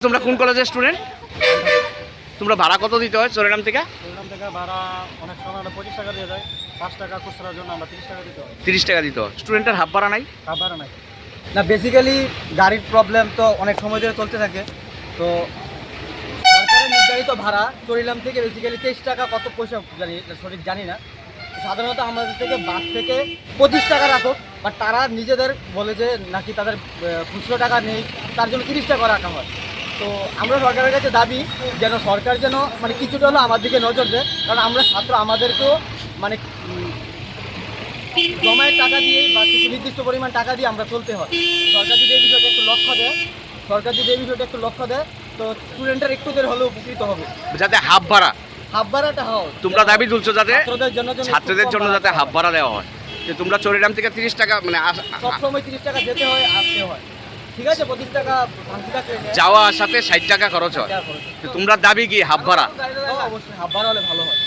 তোমরা কোন কলেজের স্টুডেন্ট? তোমরা ভাড়া কত দিতে হয় চরিগ্রাম থেকে? চরিগ্রাম থেকে ভাড়া অনেক সময় আমরা 25 টাকা দিয়ে যাই, 5 টাকা খুচরার জন্য আমরা 30 টাকা দিতে হয়। 30 টাকা দিতে হয়। স্টুডেন্টের হাফ ভাড়া নাই? হাফ ভাড়া নাই না, বেসিক্যালি গাড়ির প্রবলেম তো অনেক সময় ধরে চলতে থাকে। তো সরকারের নির্ধারিত ভাড়া চরিগ্রাম থেকে বেসিক্যালি 23 টাকা, কত পয়সা সঠিক জানি না। সাধারণত আমাদের থেকে বাস থেকে 25 টাকা রাখো, বাট তারা নিজেদের বলে যে নাকি তাদের খুচরো টাকা নেই, তার জন্য 30 টাকা রাখা হয়। তো আমরা সরকারের কাছে দাবি যেন সরকার যেন মানে কিছুটা হলেও আমার দিকে নজর দেয়, কারণ আমরা ছাত্র, আমাদেরকেও মানে জমায়ের টাকা দিয়ে বা কিছু নির্দিষ্ট পরিমাণ টাকা দিয়ে আমরা চলতে হয়। সরকার যদি এই বিষয়টা একটু লক্ষ্য দেয়, তো স্টুডেন্টের একটু দের হলেও উপকৃত হবে, যাতে হাফ ভাড়াটা হয়। তোমরা দাবি তুলছো যাতে ছাত্রদের জন্য যাতে হাফ ভাড়া দেওয়া হয়। যে তোমরা চরিগ্রাম থেকে 30 টাকা মানে সবসময় 30 টাকা যেতে হয়, আসতে হয়, ঠিক আছে, 25 টাকা যাওয়া আসাতে 60 টাকা খরচ হয়। তোমরা দাবি কি হাফ ভাড়া? অবশ্যই হাফ ভাড়া হলে ভালো হয়।